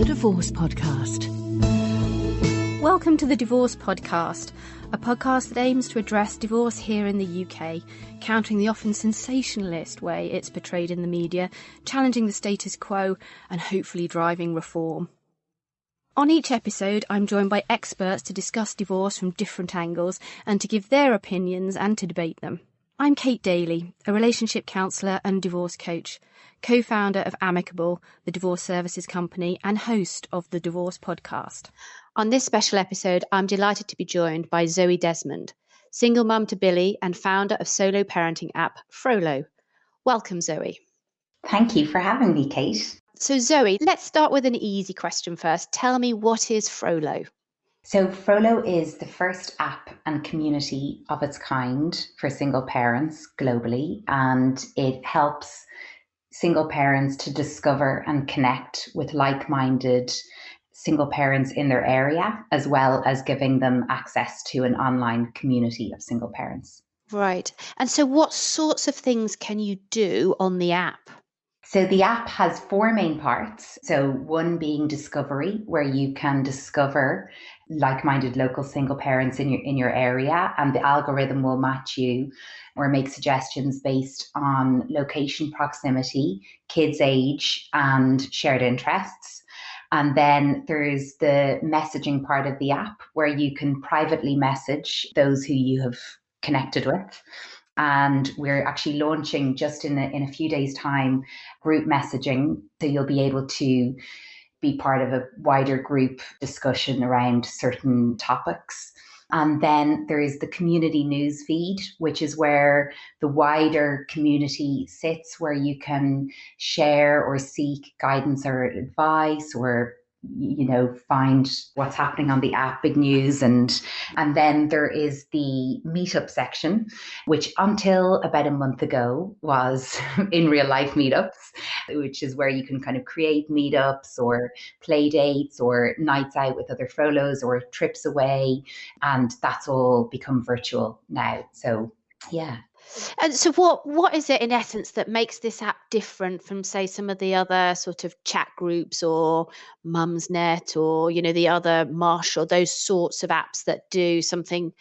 The Divorce Podcast. Welcome to The Divorce Podcast, a podcast that aims to address divorce here in the UK, countering the often sensationalist way it's portrayed in the media, challenging the status quo, and hopefully driving reform. On each episode, I'm joined by experts to discuss divorce from different angles and to give their opinions and to debate them. I'm Kate Daly, a relationship counsellor and divorce coach, co-founder of Amicable, the divorce services company, and host of the Divorce Podcast. On this special episode, I'm delighted to be joined by Zoë Desmond, single mum to Billy and founder of solo parenting app Frolo. Welcome, Zoë. Thank you for having me, Kate. So Zoë, let's start with an easy question first. Tell me, what is Frolo? So Frolo is the first app and community of its kind for single parents globally, and it helps single parents to discover and connect with like-minded single parents in their area, as well as giving them access to an online community of single parents. Right. And so what sorts of things can you do on the app? So the app has four main parts. So one being discovery, where you can discover like-minded local single parents in your area, and the algorithm will match you or make suggestions based on location, proximity, kids' age, and shared interests. And then there's the messaging part of the app, where you can privately message those who you have connected with. And we're actually launching just in a few days' time group messaging. So you'll be able to be part of a wider group discussion around certain topics. And then there is the community news feed, which is where the wider community sits, where you can share or seek guidance or advice, or find what's happening on the app, big news. And then there is the meetup section, which until about a month ago was in real life meetups, which is where you can kind of create meetups or play dates or nights out with other Frolos or trips away. And that's all become virtual now. So, yeah. And so what is it in essence that makes this app different from, say, some of the other sort of chat groups or Mumsnet or, the other Marshall, those sorts of apps that do something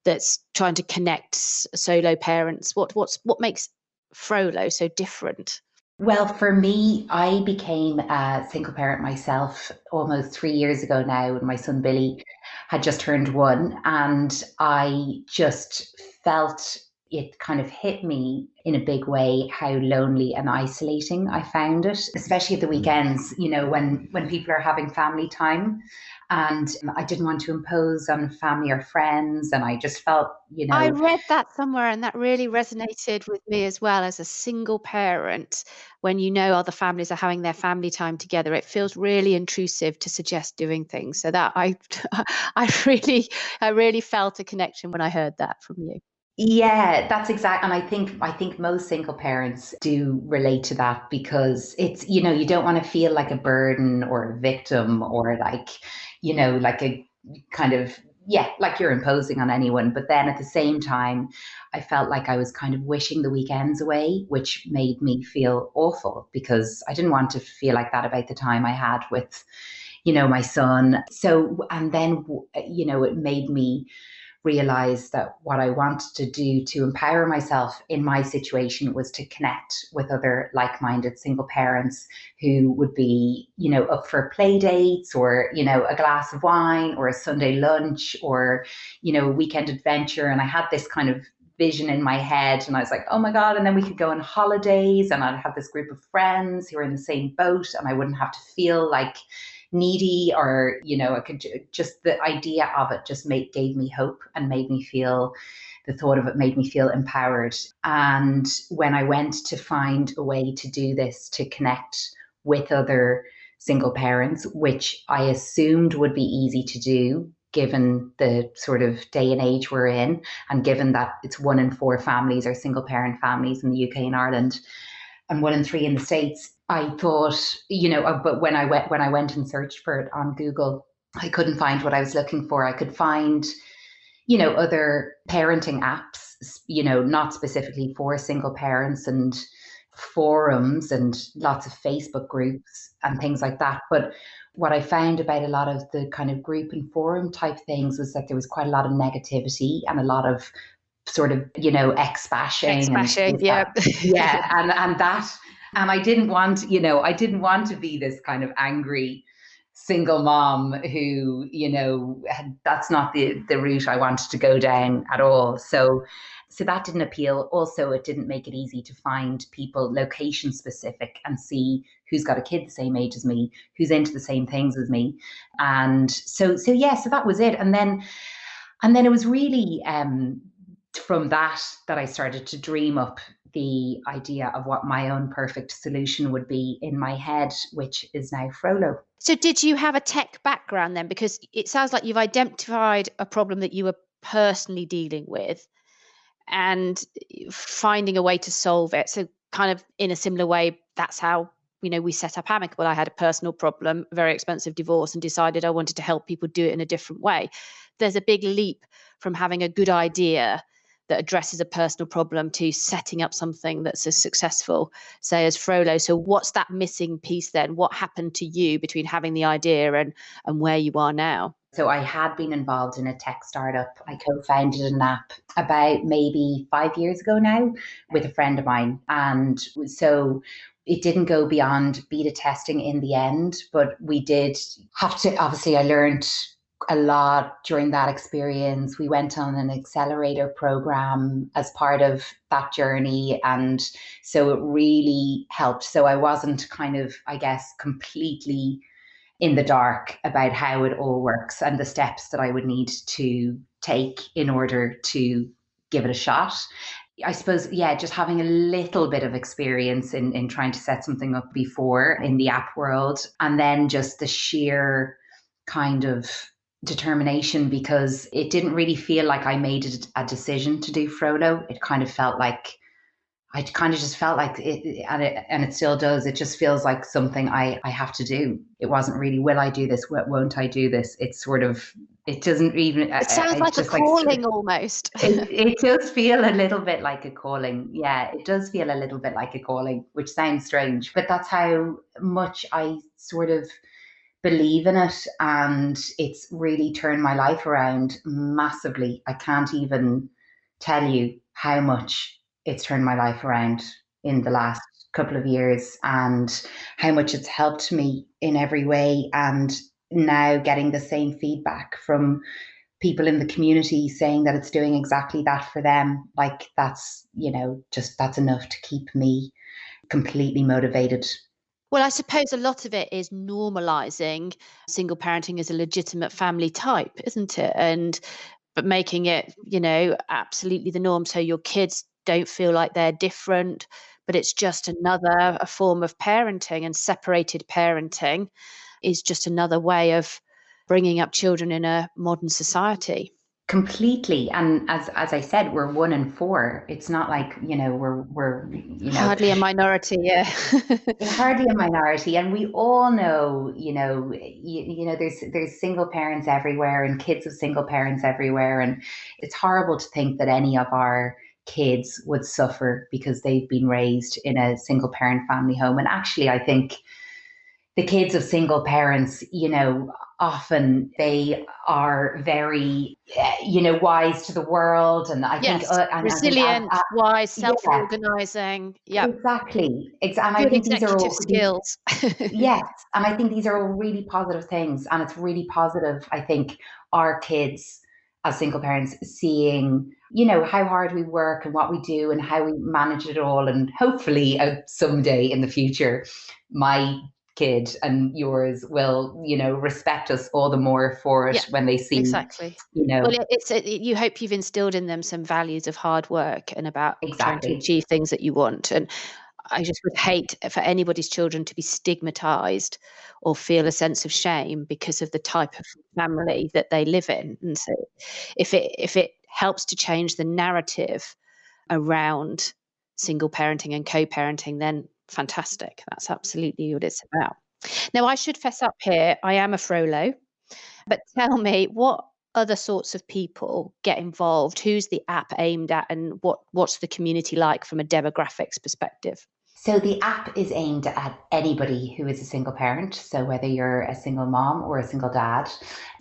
that's trying to connect solo parents? What makes Frolo so different? Well, for me, I became a single parent myself almost 3 years ago now, when my son Billy had just turned 1, and I just felt it kind of hit me in a big way how lonely and isolating I found it, especially at the weekends, when people are having family time. And I didn't want to impose on family or friends. And I just felt, I read that somewhere, and that really resonated with me as well. As a single parent, when other families are having their family time together, it feels really intrusive to suggest doing things. So that I really felt a connection when I heard that from you. Yeah, that's exact. And I think most single parents do relate to that, because it's, you don't want to feel like a burden or a victim, or like a kind of, like you're imposing on anyone. But then at the same time, I felt like I was kind of wishing the weekends away, which made me feel awful, because I didn't want to feel like that about the time I had with, my son. So, and then, it made me realize that what I wanted to do to empower myself in my situation was to connect with other like-minded single parents who would be, up for play dates, or, a glass of wine, or a Sunday lunch, or, a weekend adventure. And I had this kind of vision in my head, and I was like, oh my God, and then we could go on holidays, and I'd have this group of friends who are in the same boat, and I wouldn't have to feel like needy, or I could just, the idea of it just gave me hope, and made me feel, the thought of it made me feel empowered. And when I went to find a way to do this, to connect with other single parents, which I assumed would be easy to do given the sort of day and age we're in, and given that it's 1 in 4 families are single parent families in the UK and Ireland, and 1 in 3 in the States, I thought, but when I went and searched for it on Google, I couldn't find what I was looking for. I could find, other parenting apps, not specifically for single parents, and forums and lots of Facebook groups and things like that. But what I found about a lot of the kind of group and forum type things was that there was quite a lot of negativity and a lot of sort of, ex bashing and Ex-bashing, this, yeah. that. Yeah. And I didn't want, I didn't want to be this kind of angry single mom who, that's not the route I wanted to go down at all. So that didn't appeal. Also, it didn't make it easy to find people location specific and see who's got a kid the same age as me, who's into the same things as me. And so that was it. And then it was really from that I started to dream up the idea of what my own perfect solution would be in my head, which is now Frolo. So did you have a tech background then? Because it sounds like you've identified a problem that you were personally dealing with and finding a way to solve it. So kind of in a similar way, that's how, we set up Amicable. I had a personal problem, a very expensive divorce, and decided I wanted to help people do it in a different way. There's a big leap from having a good idea that addresses a personal problem to setting up something that's as successful, say, as Frolo. So what's that missing piece then? What happened to you between having the idea and where you are now? So I had been involved in a tech startup. I co-founded an app about maybe 5 years ago now with a friend of mine. And so it didn't go beyond beta testing in the end, but we did have to, obviously I learned a lot during that experience. We went on an accelerator program as part of that journey. And so it really helped. So I wasn't kind of, I guess, completely in the dark about how it all works and the steps that I would need to take in order to give it a shot. I suppose, just having a little bit of experience in trying to set something up before in the app world, and then just the sheer kind of determination, because it didn't really feel like I made a decision to do Frolo. It kind of felt like I kind of just felt like it, and it still does. It just feels like something I have to do. It wasn't really, will I do this? Won't I do this? It's sort of, it doesn't even. It sounds like a calling almost. It does feel a little bit like a calling. Yeah, it does feel a little bit like a calling, which sounds strange, but that's how much I sort of believe in it. And it's really turned my life around massively. I can't even tell you how much it's turned my life around in the last couple of years, and how much it's helped me in every way. And now getting the same feedback from people in the community saying that it's doing exactly that for them, like that's, that's enough to keep me completely motivated. Well, I suppose a lot of it is normalizing single parenting as a legitimate family type, isn't it? But making it, absolutely the norm, so your kids don't feel like they're different, but it's just a form of parenting, and separated parenting is just another way of bringing up children in a modern society. Completely. And as I said, we're 1 in 4. It's not like, we're hardly a minority. Yeah. hardly a minority. And we all know, there's single parents everywhere and kids of single parents everywhere. And it's horrible to think that any of our kids would suffer because they've been raised in a single parent family home. And actually, I think the kids of single parents, often they are very, wise to the world. And I think, resilient, wise, self-organizing. Yeah, exactly. And good I think these are all skills. yes. And I think these are all really positive things. And it's really positive, I think, our kids as single parents seeing, how hard we work and what we do and how we manage it all. And hopefully someday in the future, my kid and yours will, respect us all the more for it when they see, exactly. Well, you hope you've instilled in them some values of hard work and about trying to achieve things that you want. And I just would hate for anybody's children to be stigmatized or feel a sense of shame because of the type of family that they live in. And so if it helps to change the narrative around single parenting and co-parenting, then fantastic. That's absolutely what it's about. Now, I should fess up here. I am a Frolo, but tell me, what other sorts of people get involved? Who's the app aimed at, and what's the community like from a demographics perspective? So the app is aimed at anybody who is a single parent. So whether you're a single mom or a single dad,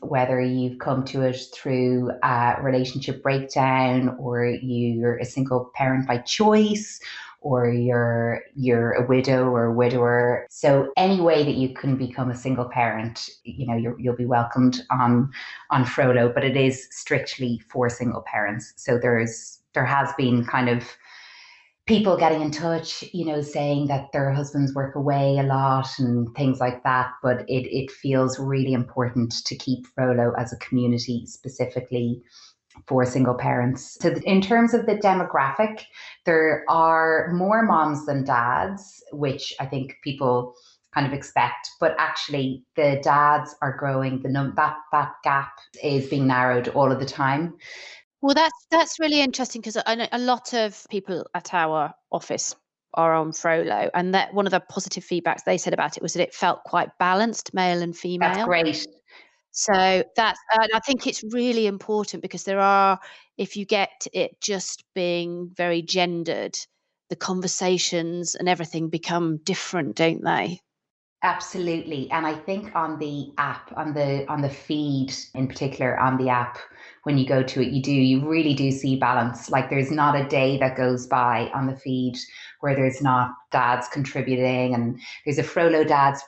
whether you've come to it through a relationship breakdown, or you're a single parent by choice, or you're a widow or a widower. So any way that you can become a single parent, you'll be welcomed on Frolo, but it is strictly for single parents. So there has been kind of people getting in touch, saying that their husbands work away a lot and things like that. But it feels really important to keep Frolo as a community specifically for single parents. So in terms of the demographic, there are more moms than dads, which I think people kind of expect, but actually the dads are growing. That gap is being narrowed all of the time. Well, that's really interesting because I know a lot of people at our office are on Frolo, and that one of the positive feedbacks they said about it was that it felt quite balanced, male and That's female. great. So that's, I think it's really important because if you get it just being very gendered, the conversations and everything become different, don't they? Absolutely. And I think on the app, on the feed in particular, on the app, when you go to it, you really do see balance. Like there's not a day that goes by on the feed where there's not dads contributing. And there's a Frollo Dads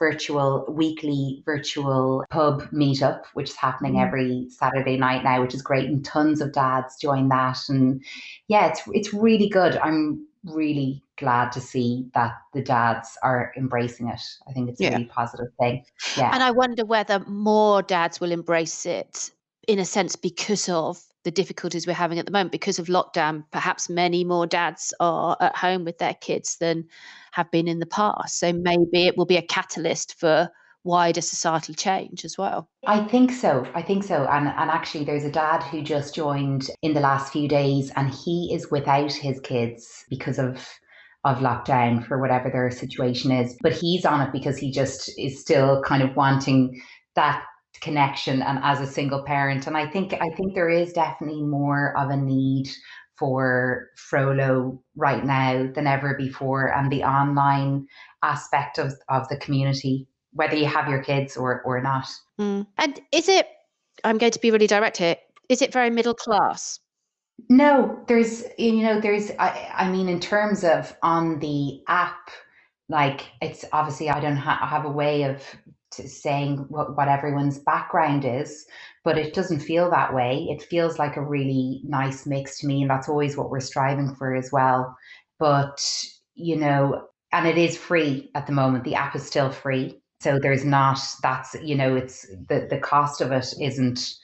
weekly virtual pub meetup, which is happening Mm. every Saturday night now, which is great. And tons of dads join that. And yeah, it's really good. I'm really glad to see that the dads are embracing it. I think it's a Yeah. really positive thing. Yeah. And I wonder whether more dads will embrace it in a sense because of the difficulties we're having at the moment, because of lockdown. Perhaps many more dads are at home with their kids than have been in the past. So maybe it will be a catalyst for wider societal change as well. I think so. I think so. And actually there's a dad who just joined in the last few days, and he is without his kids because of lockdown for whatever their situation is. But he's on it because he just is still kind of wanting that connection and as a single parent. And I think there is definitely more of a need for Frollo right now than ever before, and the online aspect of the community, whether you have your kids or not. Mm. And I'm going to be really direct here, is it very middle class? No, I mean, in terms of on the app, like it's obviously, I don't have a way of saying what everyone's background is, but it doesn't feel that way. It feels like a really nice mix to me, and that's always what we're striving for as well. But, and it is free at the moment. The app is still free. So there's not, it's the cost of it isn't.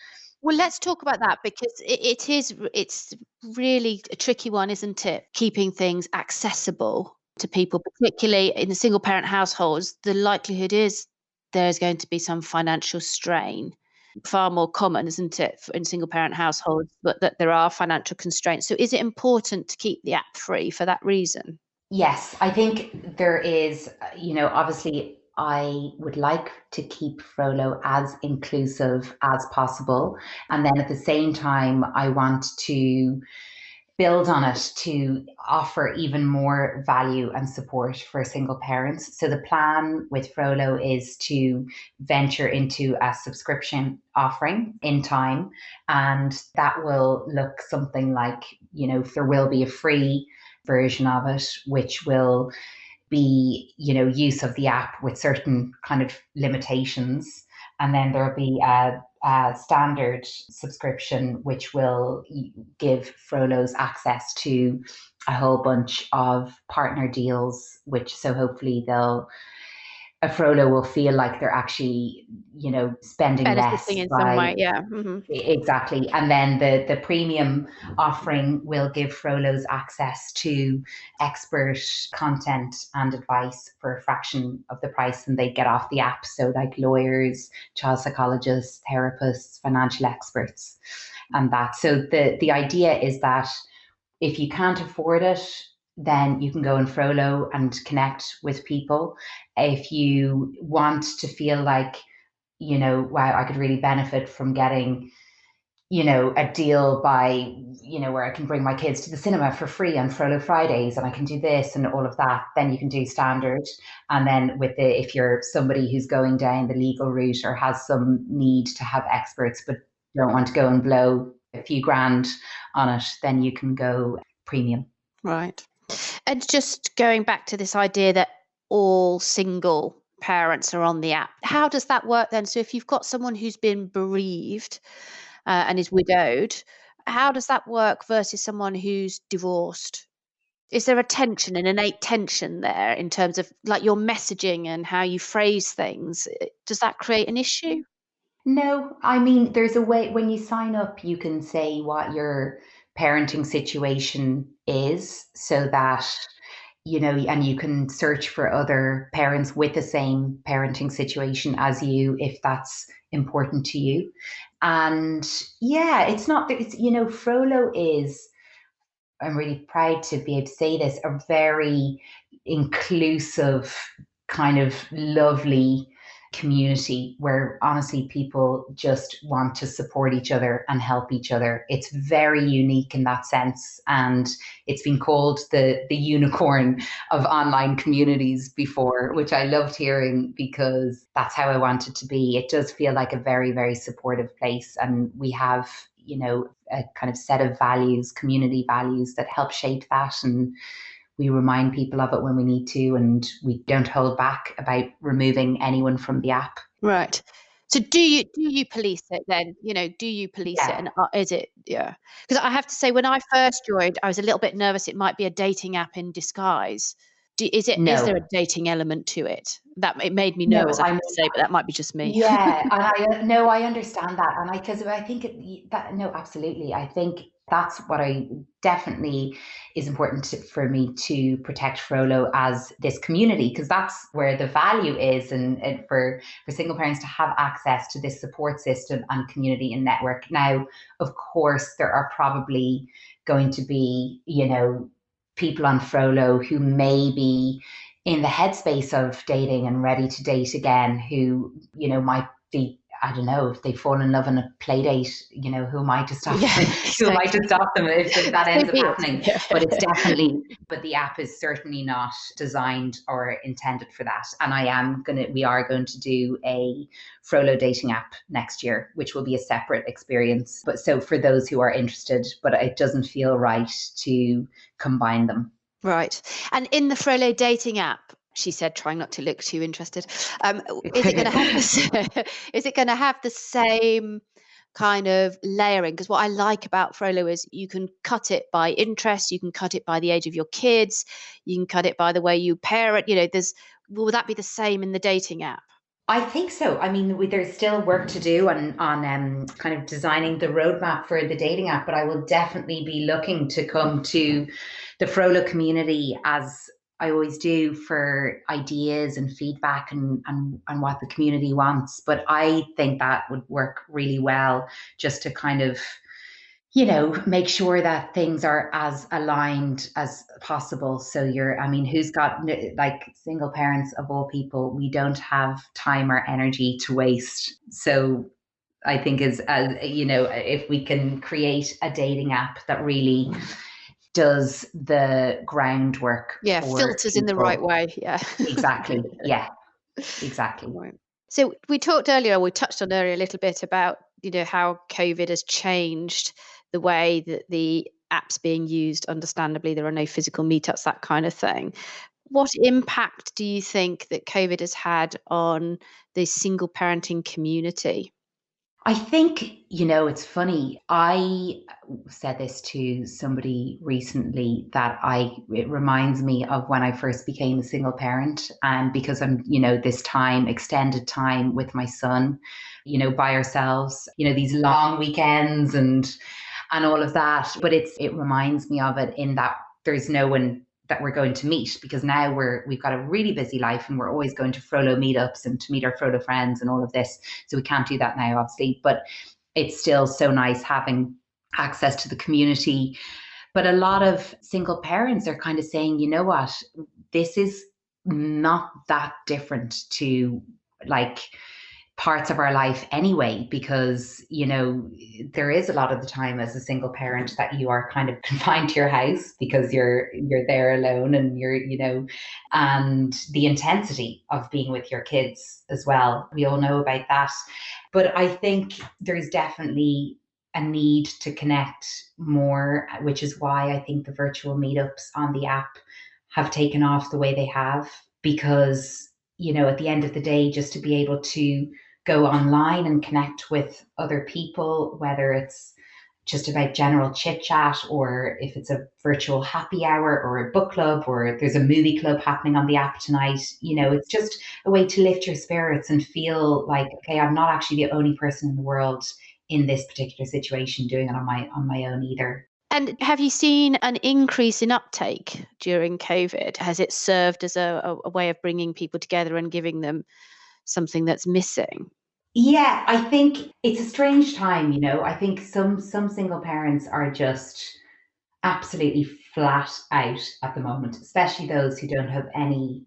Well, let's talk about that because it's really a tricky one, isn't it? Keeping things accessible to people, particularly in the single parent households, the likelihood is there's going to be some financial strain. Far more common, isn't it, in single parent households, but that there are financial constraints. So is it important to keep the app free for that reason? Yes, I think there is, obviously, I would like to keep Frollo as inclusive as possible. And then at the same time, I want to build on it to offer even more value and support for single parents. So the plan with Frollo is to venture into a subscription offering in time. And that will look something like, there will be a free version of it, which will be, use of the app with certain kind of limitations. And then there'll be a standard subscription, which will give Frollo's access to a whole bunch of partner deals, which so hopefully a Frollo will feel like they're actually, spending Benefiting less in some by. way, yeah. Hmm. Exactly. And then the premium offering will give Frollo's access to expert content and advice for a fraction of the price than they get off the app. So like lawyers, child psychologists, therapists, financial experts, and that. So the idea is that if you can't afford it, then you can go in Frollo and connect with people. If you want to feel like, wow, I could really benefit from getting a deal by, where I can bring my kids to the cinema for free on Frolo Fridays and I can do this and all of that, then you can do standard. And then if you're somebody who's going down the legal route or has some need to have experts but don't want to go and blow a few grand on it, then you can go premium. Right. And just going back to this idea that all single parents are on the app, how does that work then? So if you've got someone who's been bereaved and is widowed, how does that work versus someone who's divorced? Is there a tension, an innate tension there in terms of like your messaging and how you phrase things? Does that create an issue? No, I mean, there's a way when you sign up, you can say what your parenting situation is so that, and you can search for other parents with the same parenting situation as you if that's important to you. And yeah, Frollo is, I'm really proud to be able to say this, a very inclusive, kind of lovely community where honestly people just want to support each other and help each other. It's very unique in that sense. And it's been called the unicorn of online communities before, which I loved hearing because that's how I want it to be. It does feel like a very, very supportive place. And we have, a kind of set of values, community values that help shape that. And we remind people of it when we need to, and we don't hold back about removing anyone from the app. Right. So do you police it then? Do you police it? Yeah. And is it, yeah? Because I have to say, when I first joined, I was a little bit nervous it might be a dating app in disguise. Is there No, a dating element to it? That it made me no, nervous, I have to say, but that might be just me. yeah, and I understand that, and because I think that no, absolutely, I think that's what I definitely is important for me to protect Frollo as this community because that's where the value is, and for single parents to have access to this support system and community and network. Now, of course, there are probably going to be people on Frollo who may be in the headspace of dating and ready to date again who, might be, I don't know, if they fall in love in a play date, who am I to stop Yeah, them? Who am I to exactly. stop them if that So ends up be happening? But it. it's definitely, but the app is certainly not designed or intended for that. And we are going to do a Frollo dating app next year, which will be a separate experience. But so for those who are interested, but it doesn't feel right to combine them. Right. And in the Frollo dating app, she said, trying not to look too interested, is it going to have is it going to have the same kind of layering? Because what I like about Frollo is you can cut it by interest, you can cut it by the age of your kids, you can cut it by the way you parent. Will that be the same in the dating app? I think so. I mean, there's still work to do on kind of designing the roadmap for the dating app, but I will definitely be looking to come to the Frollo community as I always do for ideas and feedback and what the community wants. But I think that would work really well just to kind of make sure that things are as aligned as possible. So who's got like single parents of all people, we don't have time or energy to waste. So I think if we can create a dating app that really does the groundwork Yeah, for filters in the right people. way. Yeah. Exactly. Yeah, exactly. Right. So we touched on earlier a little bit about, how COVID has changed the way that the app's being used. Understandably, there are no physical meetups, that kind of thing. What impact do you think that COVID has had on the single parenting community? I think, it's funny. I said this to somebody recently that it reminds me of when I first became a single parent. And because I'm, this extended time with my son, by ourselves, these long weekends and all of that. But it reminds me of it in that there's no one that we're going to meet because now we've got a really busy life and we're always going to Frollo meetups and to meet our Frollo friends and all of this. So we can't do that now, obviously, but it's still so nice having access to the community. But a lot of single parents are kind of saying, you know what, this is not that different to like parts of our life anyway, because, there is a lot of the time as a single parent that you are kind of confined to your house because you're there alone, and and the intensity of being with your kids as well. We all know about that. But I think there's definitely a need to connect more, which is why I think the virtual meetups on the app have taken off the way they have, because, at the end of the day, just to be able to go online and connect with other people, whether it's just about general chit chat, or if it's a virtual happy hour or a book club, or there's a movie club happening on the app tonight, it's just a way to lift your spirits and feel like, okay, I'm not actually the only person in the world in this particular situation doing it on my own either. And have you seen an increase in uptake during COVID? Has it served as a way of bringing people together and giving them something that's missing? Yeah, I think it's a strange time, I think some single parents are just absolutely flat out at the moment, especially those who don't have any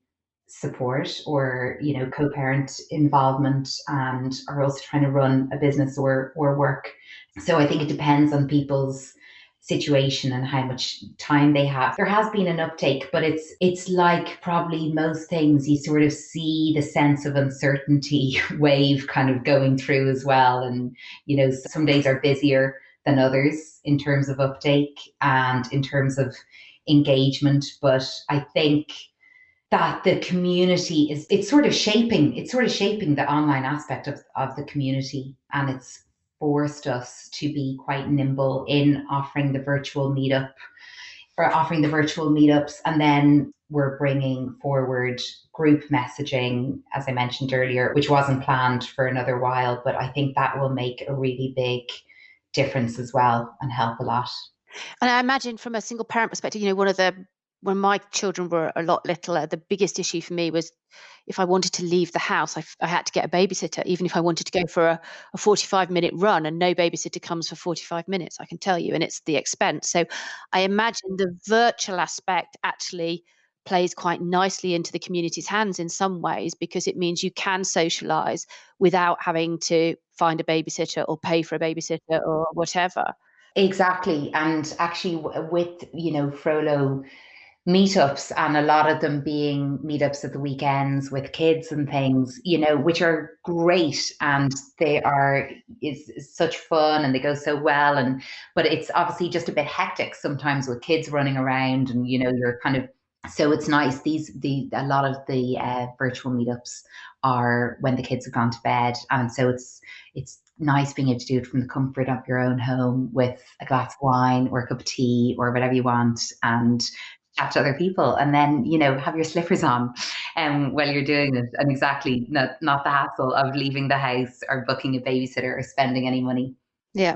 support or, co-parent involvement, and are also trying to run a business or work. So I think it depends on people's situation and how much time they have. There has been an uptake, but it's like probably most things, you sort of see the sense of uncertainty wave kind of going through as well. And, some days are busier than others in terms of uptake and in terms of engagement. But I think that the community it's sort of shaping the online aspect of the community, and it's forced us to be quite nimble in offering the virtual meetups. And then we're bringing forward group messaging, as I mentioned earlier, which wasn't planned for another while, but I think that will make a really big difference as well and help a lot. And I imagine from a single parent perspective, when my children were a lot littler, the biggest issue for me was if I wanted to leave the house, I had to get a babysitter, even if I wanted to go for a 45-minute run, and no babysitter comes for 45 minutes, I can tell you, and it's the expense. So I imagine the virtual aspect actually plays quite nicely into the community's hands in some ways, because it means you can socialize without having to find a babysitter or pay for a babysitter or whatever. Exactly. And actually, with, Frolo meetups, and a lot of them being meetups at the weekends with kids and things, which are great, and they are is such fun, and they go so well. But it's obviously just a bit hectic sometimes with kids running around, and you're kind of, so it's nice. A lot of the virtual meetups are when the kids have gone to bed, and so it's nice being able to do it from the comfort of your own home with a glass of wine or a cup of tea or whatever you want, and chat to other people, and then have your slippers on while you're doing it, and exactly not the hassle of leaving the house or booking a babysitter or spending any money. Yeah,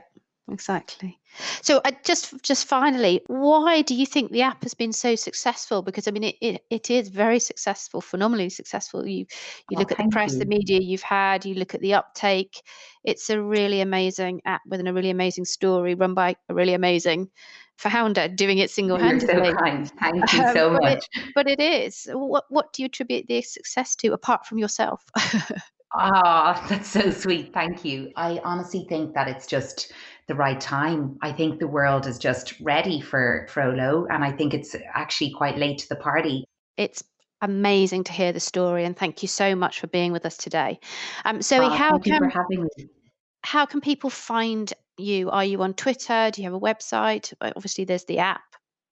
exactly. So just finally, why do you think the app has been so successful? Because I mean, it is very successful, phenomenally successful. You look at the Thank press, the you. media you've had, you look at the uptake. It's a really amazing app with a really amazing story, run by a really amazing founder doing it You're so single-handedly. kind. Thank you so But much. it is. What do you attribute the success to, apart from yourself? Ah, that's so sweet. Thank you. I honestly think that it's just the right time. I think the world is just ready for Frollo, and I think it's actually quite late to the party. It's amazing to hear the story, and thank you so much for being with us today. Zoe, Thank you for having me. how can people find you? Are you on Twitter? Do you have a website? Obviously, there's the app.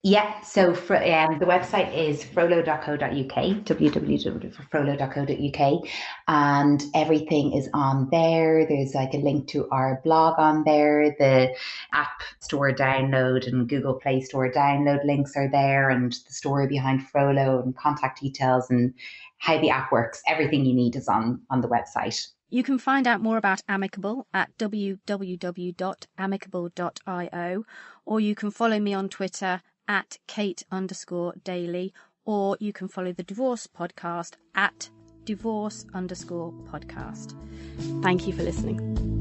Yeah, so the website is frolo.co.uk, www.frolo.co.uk, and everything is on there. There's like a link to our blog on there. The App Store download and Google Play Store download links are there, and the story behind Frolo and contact details and how the app works. Everything you need is on the website. You can find out more about Amicable at www.amicable.io, or you can follow me on Twitter at Kate_Daly, or you can follow the Divorce Podcast at divorce_podcast. Thank you for listening.